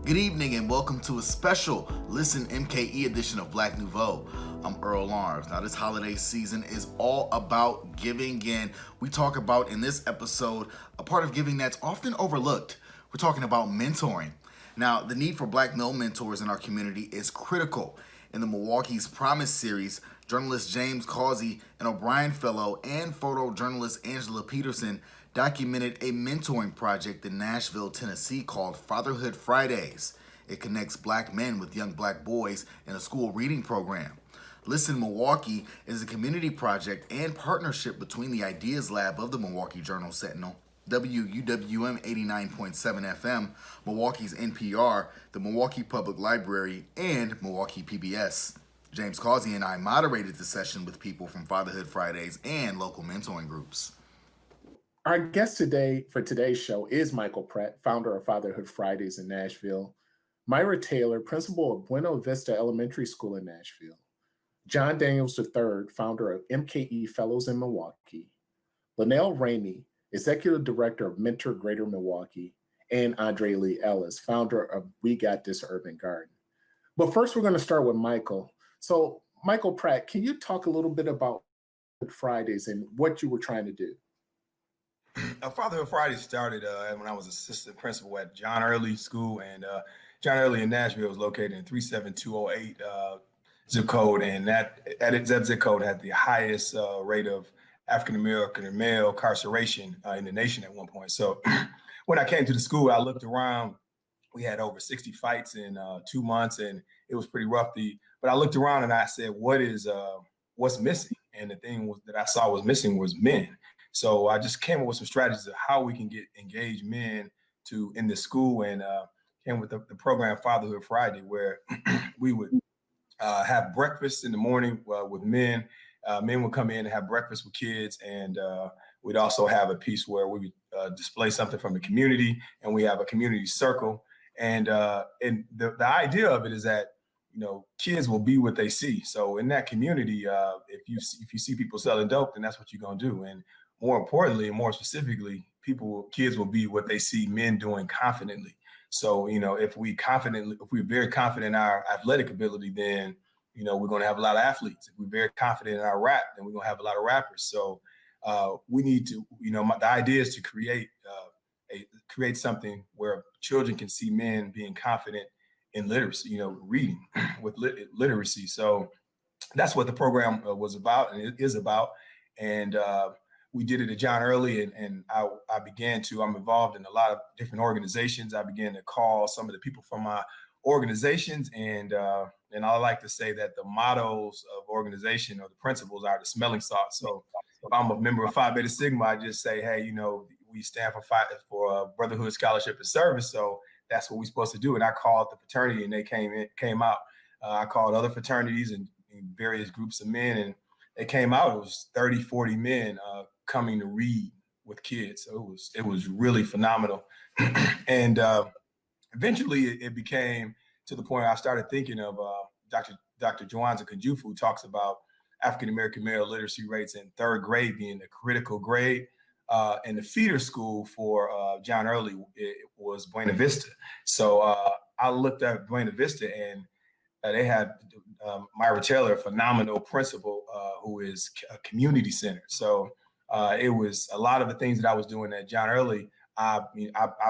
Good evening and welcome to a special Listen MKE edition of Black Nouveau. I'm Earl. Now this holiday season is all about giving, and we talk about in this episode a part of giving that's often overlooked. We're talking about mentoring. Now, the need for Black male mentors in our community is critical. In the Milwaukee's Promise series, journalist James Causey, an O'Brien Fellow, and photojournalist Angela Peterson documented a mentoring project in Nashville, Tennessee called Fatherhood Fridays. It connects Black men with young Black boys in a school reading program. Listen Milwaukee is a community project and partnership between the Ideas Lab of the Milwaukee Journal Sentinel, WUWM 89.7 FM, Milwaukee's NPR, the Milwaukee Public Library, and Milwaukee PBS. James Causey and I moderated the session with people from Fatherhood Fridays and local mentoring groups. Our guest today for today's show is Michael Pratt, founder of Fatherhood Fridays in Nashville, Myra Taylor, principal of Buena Vista Elementary School in Nashville, John Daniels III, founder of MKE Fellows in Milwaukee, LaNelle Ramey, executive director of Mentor Greater Milwaukee, and Andre Lee Ellis, founder of We Got This Urban Garden. But first, we're going to start with Michael. So, Michael Pratt, can you talk a little bit about Fridays and what you were trying to do? Fatherhood Fridays started when I was assistant principal at John Early School, and John Early in Nashville was located in 37208 zip code, and that zip code had the highest rate of African American male incarceration in the nation at one point. So when I came to the school, I looked around. We had over 60 fights in 2 months, and it was pretty rough. But I looked around and I said, what's missing? And the thing that I saw was missing was men. So I just came up with some strategies of how we can get engaged men in the school, and came with the program Fatherhood Friday, where we would have breakfast in the morning with men. Men would come in and have breakfast with kids, and we'd also have a piece where we would display something from the community, and we have a community circle. And the idea of it is that kids will be what they see. So in that community, if you see people selling dope, then that's what you're gonna do. And more importantly, and more specifically, kids will be what they see men doing confidently. So, if we're very confident in our athletic ability, then, we're going to have a lot of athletes. If we're very confident in our rap, then we're going to have a lot of rappers. So we need to, the idea is to create something where children can see men being confident in literacy, reading with literacy. So that's what the program was about, and it is about. And we did it at John Early, and I'm involved in a lot of different organizations. I began to call some of the people from my organizations, and I like to say that the mottos of organization or the principles are the smelling salts. So if I'm a member of Phi Beta Sigma, I just say, hey, we stand for brotherhood, scholarship, and service. So that's what we're supposed to do. And I called the fraternity, and they came out. I called other fraternities and various groups of men, and they came out. It was 30, 40 men coming to read with kids. So it was really phenomenal. And eventually it became to the point I started thinking of Dr. Joanza Kunjufu, who talks about African-American male literacy rates in third grade being the critical grade. And the feeder school for John Early, it was Buena Vista. So I looked at Buena Vista, and they had Myra Taylor, a phenomenal principal who is a community center. So it was a lot of the things that I was doing at John Early. I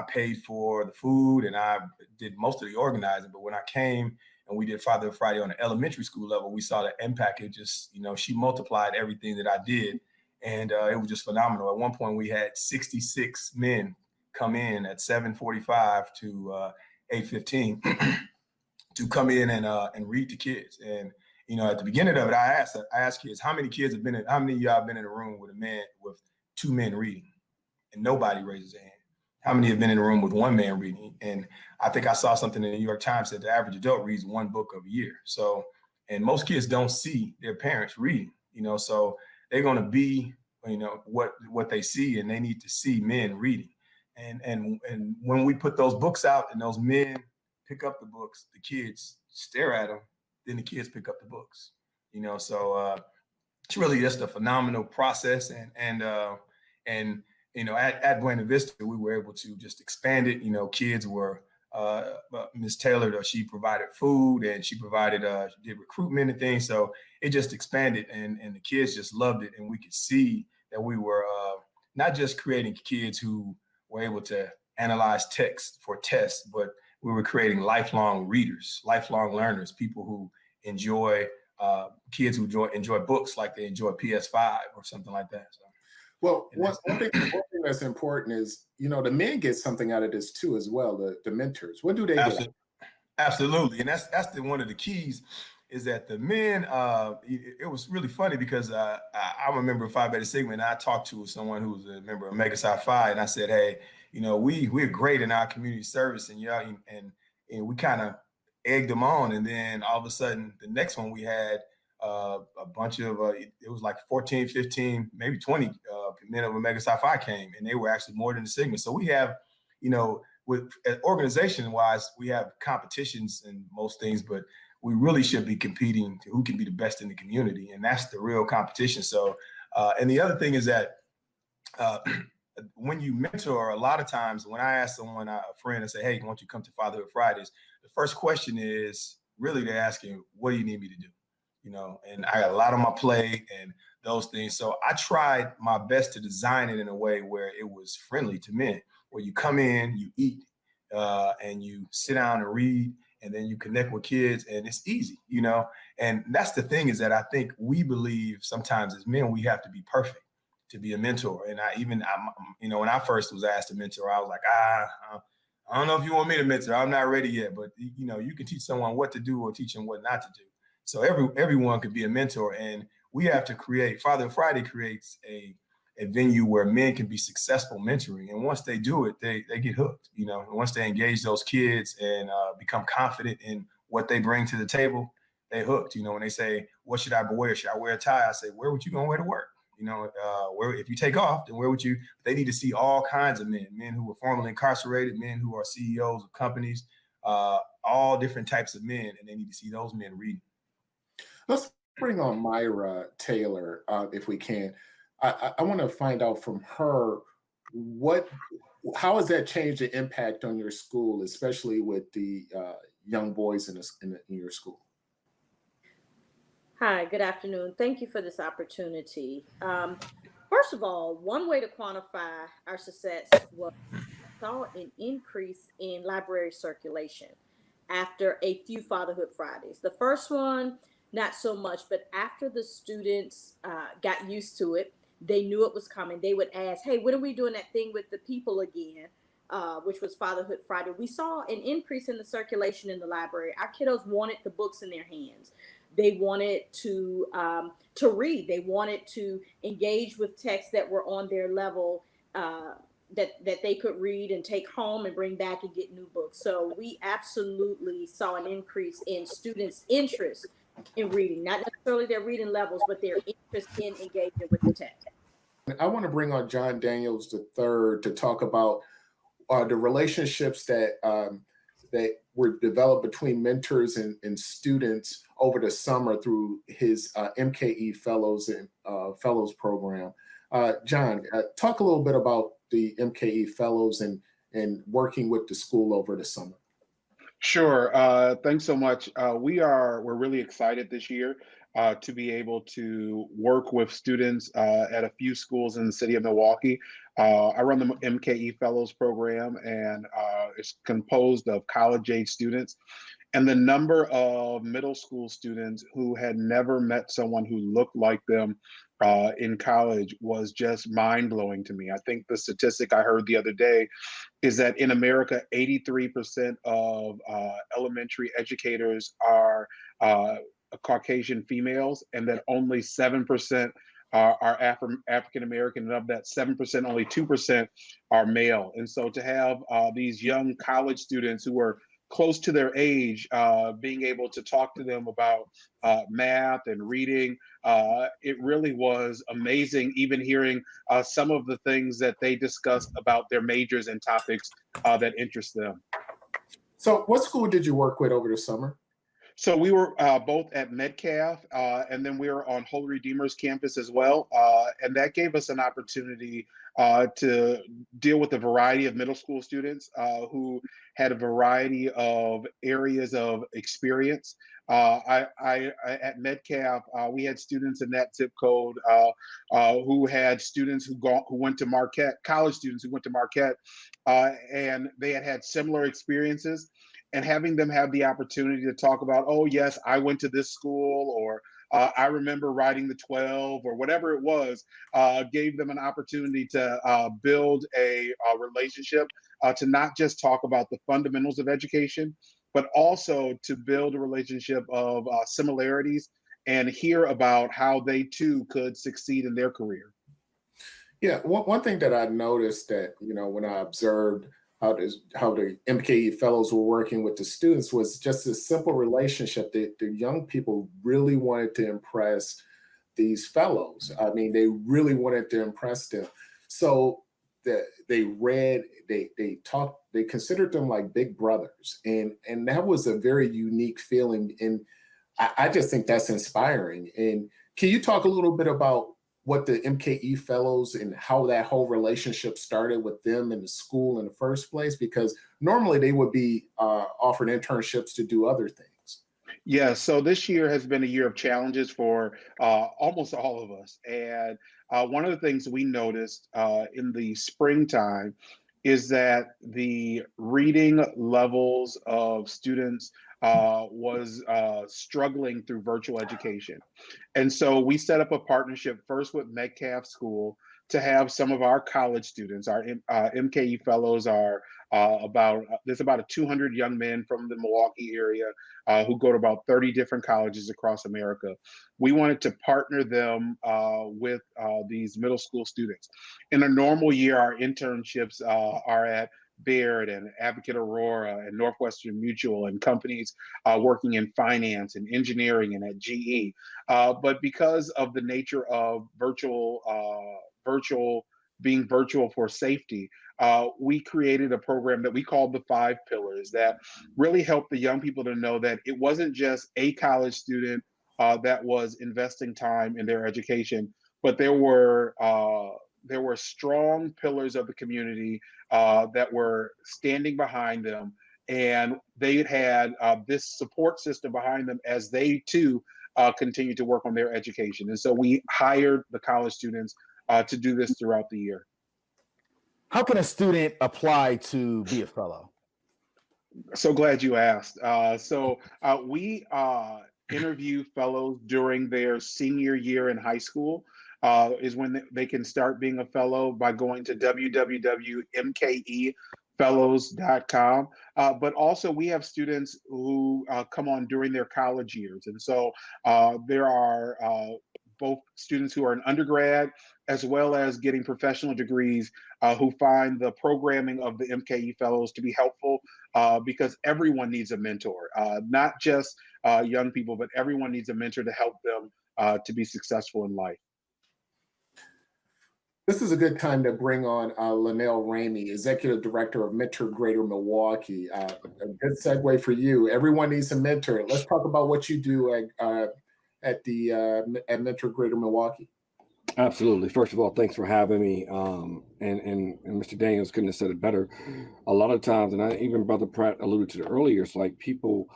paid for the food, and I did most of the organizing. But when I came and we did Fatherhood Friday on the elementary school level, we saw the impact. It just, she multiplied everything that I did. And it was just phenomenal. At one point, we had 66 men come in at 7:45 to 8:15 to come in and read to kids. And at the beginning of it, I asked kids, how many of y'all have been in a room with two men reading? And nobody raises their hand. How many have been in a room with one man reading? And I think I saw something in the New York Times that the average adult reads one book a year. So, and most kids don't see their parents reading, so they're going to be, what they see, and they need to see men reading. And when we put those books out and those men pick up the books, the kids stare at them, then the kids pick up the books, so it's really just a phenomenal process. And at Buena Vista, we were able to just expand it. Kids were Ms. Taylor, she provided food and she provided, did recruitment and things. So it just expanded and the kids just loved it. And we could see that we were not just creating kids who were able to analyze text for tests, but we were creating lifelong readers, lifelong learners, people who enjoy, kids who enjoy books like they enjoy PS5 or something like that. So, well, one thing that's important is, the men get something out of this too as well, the mentors. What do they get? Absolutely. And that's one of the keys is that the men, it was really funny because I'm a member of Phi Beta Sigma, and I talked to someone who was a member of Omega Psi Phi, and I said, hey, we're great in our community service, and and we kind of egged them on, and then all of a sudden, the next one we had a bunch of, it was like 14, 15, maybe 20 men of Omega Psi Phi came, and they were actually more than the Sigma. So we have, with organization-wise, we have competitions in most things, but we really should be competing to who can be the best in the community, and that's the real competition. So, and the other thing is that when you mentor, a lot of times when I ask someone, a friend, and say, hey, why don't you come to Fatherhood Fridays? The first question is really they're asking, what do you need me to do? And I got a lot on my plate and those things. So I tried my best to design it in a way where it was friendly to men, where you come in, you eat, and you sit down and read, and then you connect with kids, and it's easy, And that's the thing, is that I think we believe sometimes as men, we have to be perfect to be a mentor. And when I first was asked to mentor, I was like, I don't know if you want me to mentor. I'm not ready yet. But, you can teach someone what to do or teach them what not to do. So everyone could be a mentor. And we have to create, Fatherhood Friday creates a venue where men can be successful mentoring. And once they do it, they get hooked, And once they engage those kids and become confident in what they bring to the table, they hooked. When they say, what should I wear? Should I wear a tie? I say, where would you going to wear to work? Where, if you take off, then where would you? They need to see all kinds of men who were formerly incarcerated, men who are CEOs of companies, all different types of men, and they need to see those men reading. Let's bring on Myra Taylor, if we can. I want to find out from her how has that changed the impact on your school, especially with the young boys in your school? Hi, good afternoon. Thank you for this opportunity. First of all, one way to quantify our success was saw an increase in library circulation after a few Fatherhood Fridays. The first one, not so much, but after the students got used to it, they knew it was coming. They would ask, hey, when are we doing that thing with the people again? Which was Fatherhood Friday. We saw an increase in the circulation in the library. Our kiddos wanted the books in their hands. They wanted to read. They wanted to engage with texts that were on their level, that they could read and take home and bring back and get new books. So we absolutely saw an increase in students' interest in reading, not necessarily their reading levels, but their interest in engaging with the text. I want to bring on John Daniels III to talk about the relationships that were developed between mentors and students over the summer through his MKE Fellows and Fellows Program. John, talk a little bit about the MKE Fellows and working with the school over the summer. Sure. Thanks so much. We're really excited this year to be able to work with students at a few schools in the city of Milwaukee. I run the MKE Fellows Program, and it's composed of college-age students. And the number of middle school students who had never met someone who looked like them in college was just mind-blowing to me. I think the statistic I heard the other day is that in America, 83% of elementary educators are Caucasian females, and that only 7% are African American, and of that 7%, only 2% are male. And so to have these young college students who are close to their age, being able to talk to them about math and reading, it really was amazing, even hearing some of the things that they discussed about their majors and topics that interest them. So what school did you work with over the summer? So we were both at Metcalf, and then we were on Holy Redeemer's campus as well. And that gave us an opportunity to deal with a variety of middle school students who had a variety of areas of experience. At Metcalf, we had students in that zip code who had students who went to Marquette, college students who went to Marquette, and they had similar experiences, and having them have the opportunity to talk about, oh, yes, I went to this school, or I remember riding the 12, or whatever it was, gave them an opportunity to build a relationship, to not just talk about the fundamentals of education, but also to build a relationship of similarities and hear about how they too could succeed in their career. Yeah, one thing that I noticed that, when I observed how the MKE fellows were working with the students was just a simple relationship that the young people really wanted to impress these fellows. I mean, they really wanted to impress them. So they read, they talked, they considered them like big brothers. And that was a very unique feeling. And I just think that's inspiring. And can you talk a little bit about what the MKE fellows and how that whole relationship started with them in the school in the first place? Because normally they would be offered internships to do other things. Yeah, so this year has been a year of challenges for almost all of us. And one of the things we noticed in the springtime is that the reading levels of students was struggling through virtual education. And so we set up a partnership first with Metcalf School to have some of our college students, our MKE fellows are there's about 200 young men from the Milwaukee area who go to about 30 different colleges across America. We wanted to partner them with these middle school students. In a normal year, our internships are at Baird and Advocate Aurora and Northwestern Mutual and companies working in finance and engineering and at GE. But because of the nature of being virtual for safety, we created a program that we called the 5 Pillars that really helped the young people to know that it wasn't just a college student that was investing time in their education, but there were strong pillars of the community that were standing behind them, and they had this support system behind them as they too continue to work on their education. And so we hired the college students to do this throughout the year. How can a student apply to be a fellow? So glad you asked. We interview fellows during their senior year in high school. Is when they can start being a fellow by going to www.mkefellows.com. But also we have students who come on during their college years. And so there are both students who are in undergrad as well as getting professional degrees who find the programming of the MKE Fellows to be helpful because everyone needs a mentor, not just young people, but everyone needs a mentor to help them to be successful in life. This is a good time to bring on LaNelle Ramey, Executive Director of Mentor Greater Milwaukee. A good segue for you. Everyone needs a mentor. Let's talk about what you do at Mentor Greater Milwaukee. Absolutely. First of all, thanks for having me. And Mr. Daniels couldn't have said it better. A lot of times, and even Brother Pratt alluded to it earlier, it's like people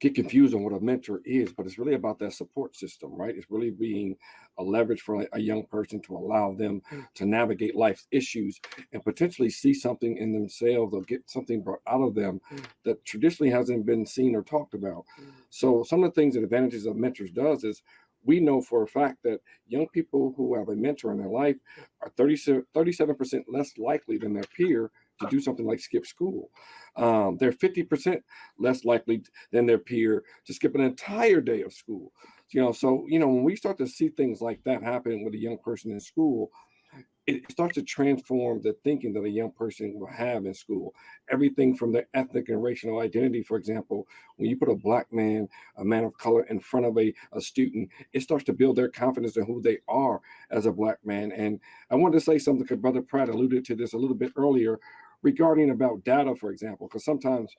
get confused on what a mentor is, but it's really about that support system, right? It's really being a leverage for a young person to allow them to navigate life's issues and potentially see something in themselves or get something brought out of them that traditionally hasn't been seen or talked about. So some of the things and advantages of mentors does is we know for a fact that young people who have a mentor in their life are 37% less likely than their peer to do something like skip school. They're 50% less likely than their peer to skip an entire day of school. So when we start to see things like that happen with a young person in school, it starts to transform the thinking that a young person will have in school. Everything from their ethnic and racial identity, for example, when you put a Black man, a man of color in front of a student, it starts to build their confidence in who they are as a Black man. And I wanted to say something because Brother Pratt alluded to this a little bit earlier regarding about data, for example, because sometimes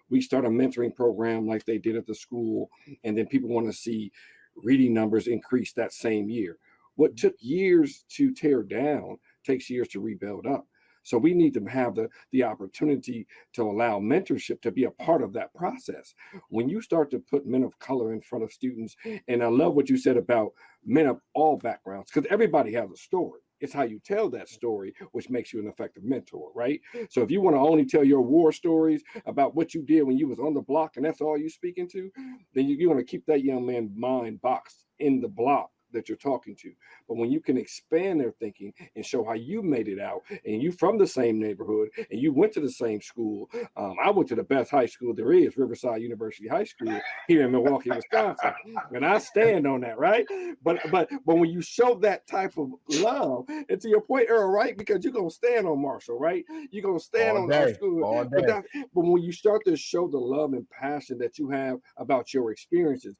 we start a mentoring program like they did at the school, and then people want to see reading numbers increase that same year. What took years to tear down takes years to rebuild up. So we need to have the opportunity to allow mentorship to be a part of that process. When you start to put men of color in front of students, and I love what you said about men of all backgrounds, because everybody has a story. It's how you tell that story, which makes you an effective mentor, right? So if you want to only tell your war stories about what you did when you was on the block and that's all you're speaking to, then you're going to keep that young man's mind boxed in the block that you're talking to. But when you can expand their thinking and show how you made it out, and you from the same neighborhood and you went to the same school. I went to the best high school there is, Riverside University High School here in Milwaukee, Wisconsin, and I stand on that, right? But when you show that type of love, and to your point, Earl, right? Because you're gonna stand on Marshall, right? You're gonna stand on our school. But when you start to show the love and passion that you have about your experiences,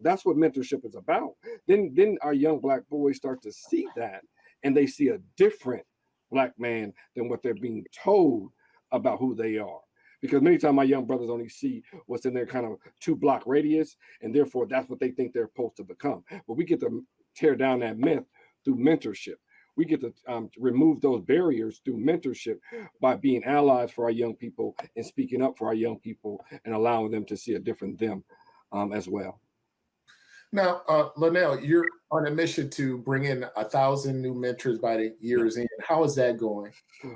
that's what mentorship is about. Then our young Black boys start to see that, and they see a different Black man than what they're being told about who they are. Because many times my young brothers only see what's in their kind of 2-block radius, and therefore that's what they think they're supposed to become. But we get to tear down that myth through mentorship. We get to remove those barriers through mentorship by being allies for our young people and speaking up for our young people and allowing them to see a different them as well. Now, LaNelle, you're on a mission to bring in 1,000 new mentors by the year's end. How is that going?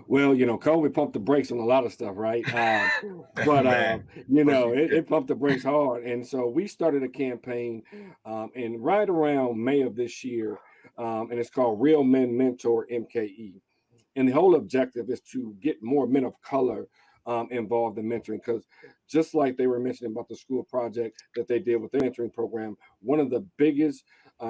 Well, COVID pumped the brakes on a lot of stuff, right? But it pumped the brakes hard, and so we started a campaign, and right around May of this year, and it's called Real Men Mentor MKE, and the whole objective is to get more men of color involved in mentoring, because just like they were mentioning about the school project that they did with their mentoring program, one of the biggest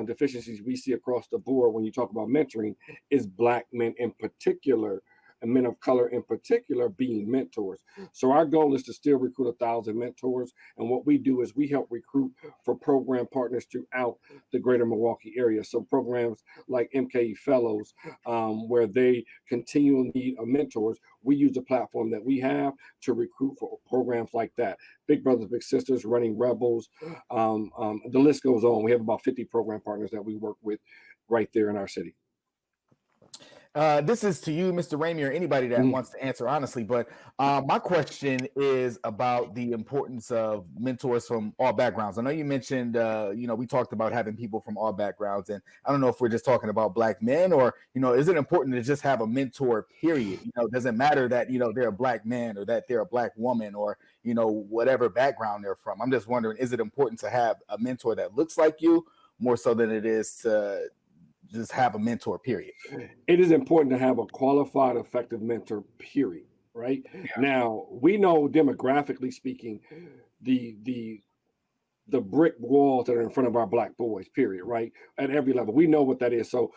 deficiencies we see across the board when you talk about mentoring is Black men in particular, and men of color in particular being mentors. So our goal is to still recruit 1,000 mentors. And what we do is we help recruit for program partners throughout the greater Milwaukee area. So programs like MKE Fellows, where they continually need mentors, we use the platform that we have to recruit for programs like that. Big Brothers, Big Sisters, Running Rebels, the list goes on. We have about 50 program partners that we work with right there in our city. This is to you, Mr. Ramey, or anybody that wants to answer honestly. But my question is about the importance of mentors from all backgrounds. I know you mentioned, we talked about having people from all backgrounds, and I don't know if we're just talking about Black men, or is it important to just have a mentor? Period. Does it matter that they're a Black man or that they're a Black woman or whatever background they're from? I'm just wondering, is it important to have a mentor that looks like you more so than it is to just have a mentor, period? It is important to have a qualified, effective mentor, period, right? Yeah. Now, we know demographically speaking, the brick walls that are in front of our Black boys, period, right? At every level, we know what that is. So,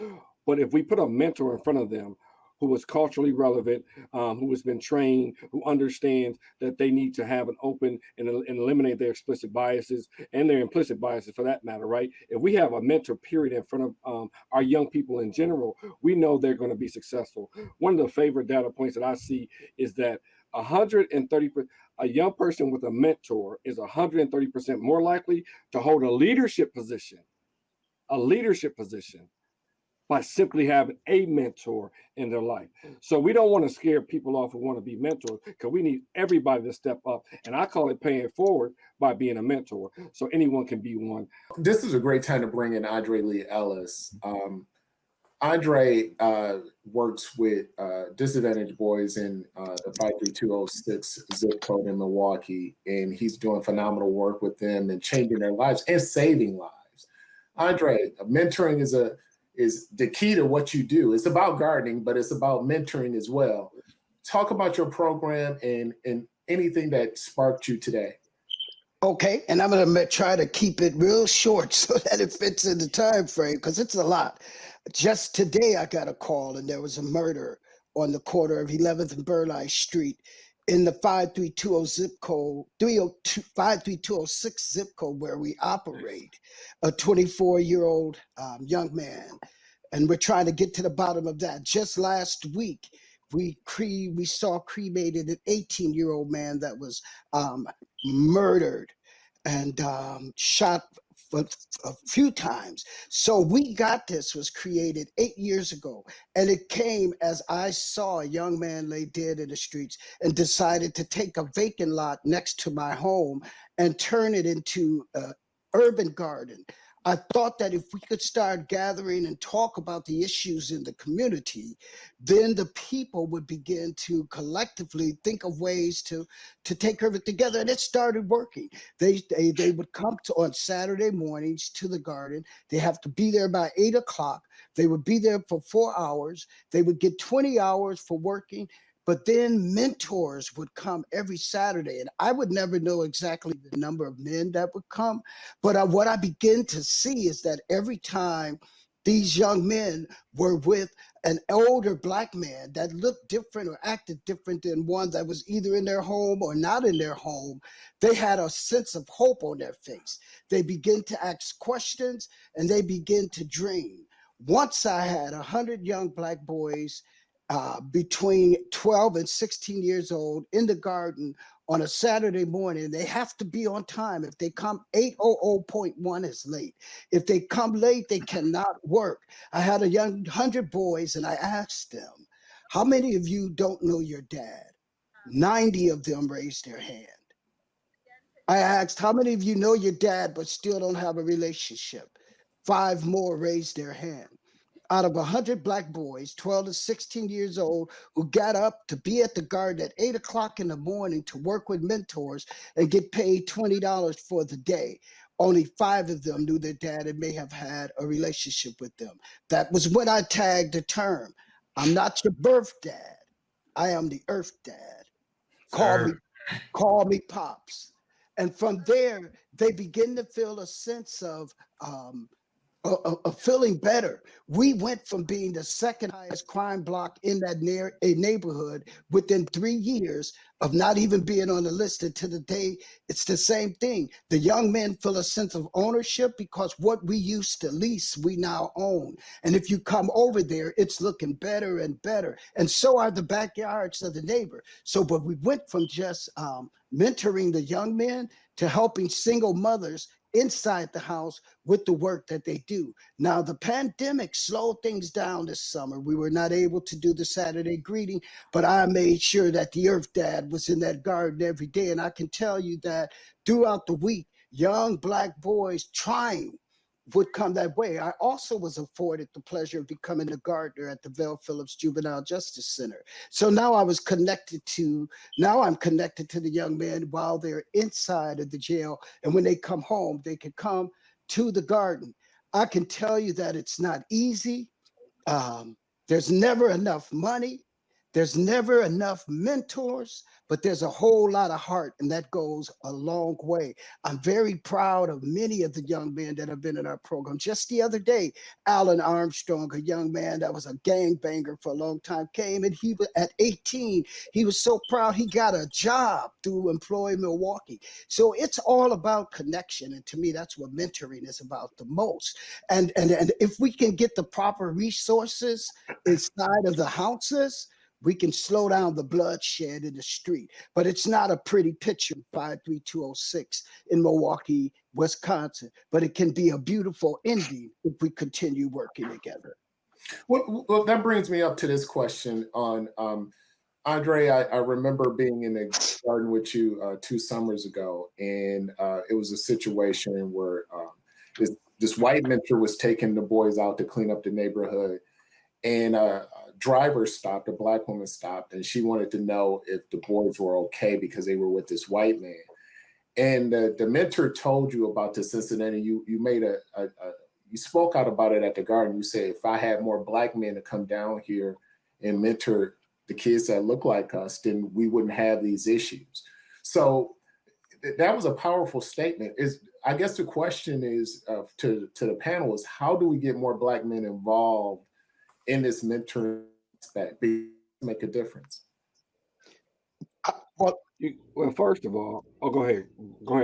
but if we put a mentor in front of them who is culturally relevant, who has been trained, who understands that they need to have an open and eliminate their explicit biases and their implicit biases for that matter, right? If we have a mentor period in front of our young people in general, we know they're going to be successful. One of the favorite data points that I see is that 130%, a young person with a mentor is 130% more likely to hold a leadership position by simply having a mentor in their life. So we don't want to scare people off who want to be mentors, because we need everybody to step up. And I call it paying it forward by being a mentor. So anyone can be one. This is a great time to bring in Andre Lee Ellis. Andre works with disadvantaged boys in the 53206 zip code in Milwaukee, and he's doing phenomenal work with them and changing their lives and saving lives. Andre, mentoring is the key to what you do. It's about gardening, but it's about mentoring as well. Talk about your program and anything that sparked you today. Okay, and I'm going to try to keep it real short so that it fits in the time frame, because it's a lot. Just today, I got a call, and there was a murder on the corner of 11th and Burleigh Street in the 5320 zip code, 53206 zip code where we operate, a 24-year-old young man. And we're trying to get to the bottom of that. Just last week, we saw cremated an 18-year-old man that was murdered and shot a few times. So We Got This was created 8 years ago, and it came as I saw a young man lay dead in the streets and decided to take a vacant lot next to my home and turn it into an urban garden. I thought that if we could start gathering and talk about the issues in the community, then the people would begin to collectively think of ways to take care of it together. And it started working. They would come on Saturday mornings to the garden. They have to be there by 8 o'clock. They would be there for 4 hours. They would get 20 hours for working. But then mentors would come every Saturday, and I would never know exactly the number of men that would come. But what I begin to see is that every time these young men were with an older Black man that looked different or acted different than one that was either in their home or not in their home, they had a sense of hope on their face. They begin to ask questions and they begin to dream. Once I had 100 young Black boys between 12 and 16 years old in the garden on a Saturday morning. They have to be on time. If they come 8:00.1 is late. If they come late, they cannot work. I had 100 boys and I asked them, how many of you don't know your dad? 90 of them raised their hand. I asked, how many of you know your dad but still don't have a relationship? 5 more raised their hand. Out of 100 Black boys, 12 to 16 years old, who got up to be at the garden at 8 o'clock in the morning to work with mentors and get paid $20 for the day, only 5 of them knew their dad and may have had a relationship with them. That was when I tagged the term. I'm not your birth dad. I am the earth dad. Call me Pops. And from there, they begin to feel a sense of feeling better. We went from being the second highest crime block in that neighborhood within 3 years of not even being on the list, and to the day it's the same thing. The young men feel a sense of ownership because what we used to lease, we now own. And if you come over there, it's looking better and better. And so are the backyards of the neighbor. But we went from just mentoring the young men to helping single mothers inside the house with the work that they do. Now, the pandemic slowed things down this summer. We were not able to do the Saturday greeting, but I made sure that the Earth Dad was in that garden every day. And I can tell you that throughout the week, young Black boys trying would come that way. I also was afforded the pleasure of becoming a gardener at the Vel Phillips Juvenile Justice Center. So now I'm connected to the young men while they're inside of the jail. And when they come home, they can come to the garden. I can tell you that it's not easy. There's never enough money. There's never enough mentors, but there's a whole lot of heart, and that goes a long way. I'm very proud of many of the young men that have been in our program. Just the other day, Alan Armstrong, a young man that was a gangbanger for a long time, came, and he was at 18. He was so proud he got a job through Employ Milwaukee. So it's all about connection, and to me, that's what mentoring is about the most. And if we can get the proper resources inside of the houses, we can slow down the bloodshed in the street. But it's not a pretty picture, 53206 in Milwaukee, Wisconsin, but it can be a beautiful ending if we continue working together. Well, that brings me up to this question on Andre. I remember being in the garden with you 2 summers ago, and it was a situation where this white mentor was taking the boys out to clean up the neighborhood, and a driver stopped, a Black woman stopped, and she wanted to know if the boys were okay because they were with this white man. And the mentor told you about this incident, and you made you spoke out about it at the garden. You said, if I had more Black men to come down here and mentor the kids that look like us, then we wouldn't have these issues. So that was a powerful statement. I guess the question is to the panel is, how do we get more Black men involved in this mentoring aspect, make a difference? Well, First of all, go ahead.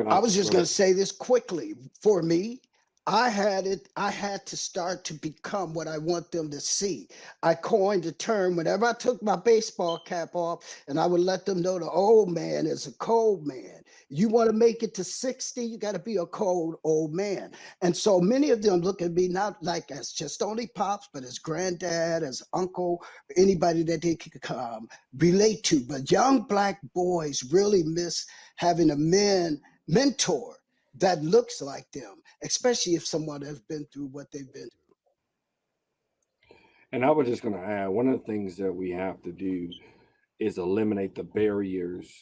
I was just going to say this quickly. For me, I had to start to become what I want them to see. I coined the term whenever I took my baseball cap off, and I would let them know the old man is a cold man. You want to make it to 60, you got to be a cold old man. And so many of them look at me not like as just only pops, but as granddad, as uncle, anybody that they could relate to. But young Black boys really miss having a mentor that looks like them, especially if someone has been through what they've been through. And I was just going to add, one of the things that we have to do is eliminate the barriers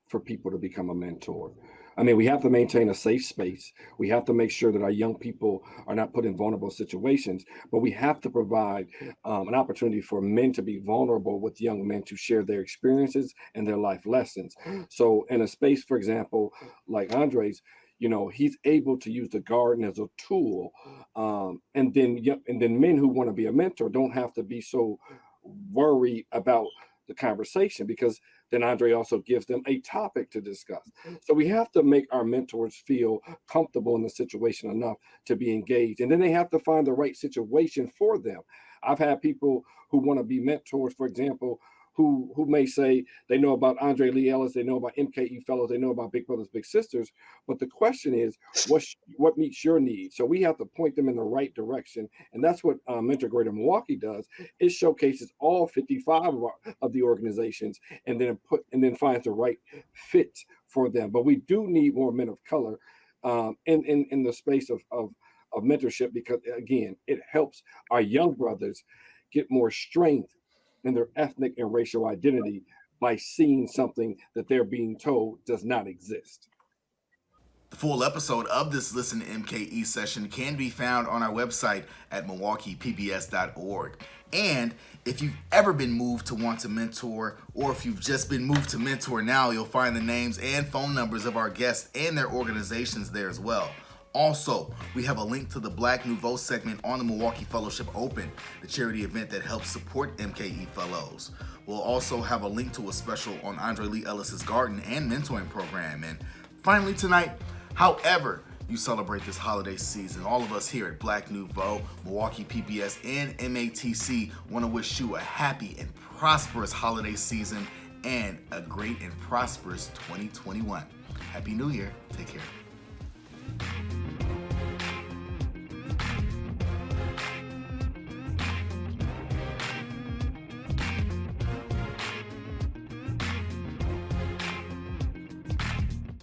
for people to become a mentor. I mean, we have to maintain a safe space. We have to make sure that our young people are not put in vulnerable situations, but we have to provide an opportunity for men to be vulnerable with young men to share their experiences and their life lessons. So in a space, for example, like Andre's, he's able to use the garden as a tool. And then men who want to be a mentor don't have to be so worried about the conversation, because then Andre also gives them a topic to discuss. So we have to make our mentors feel comfortable in the situation enough to be engaged. And then they have to find the right situation for them. I've had people who want to be mentors, for example, who may say they know about Andre Lee Ellis, they know about MKE Fellows, they know about Big Brothers Big Sisters, but the question is, what meets your needs? So we have to point them in the right direction, and that's what Mentor Greater Milwaukee does. It showcases all 55 of the organizations, and then finds the right fit for them. But we do need more men of color in the space of mentorship, because again, it helps our young brothers get more strength in their ethnic and racial identity by seeing something that they're being told does not exist. The full episode of this Listen to MKE session can be found on our website at MilwaukeePBS.org. And if you've ever been moved to want to mentor, or if you've just been moved to mentor now, you'll find the names and phone numbers of our guests and their organizations there as well. Also, we have a link to the Black Nouveau segment on the Milwaukee Fellowship Open, the charity event that helps support MKE Fellows. We'll also have a link to a special on Andre Lee Ellis's garden and mentoring program. And finally tonight, however you celebrate this holiday season, all of us here at Black Nouveau, Milwaukee PBS, and MATC want to wish you a happy and prosperous holiday season and a great and prosperous 2021. Happy New Year. Take care.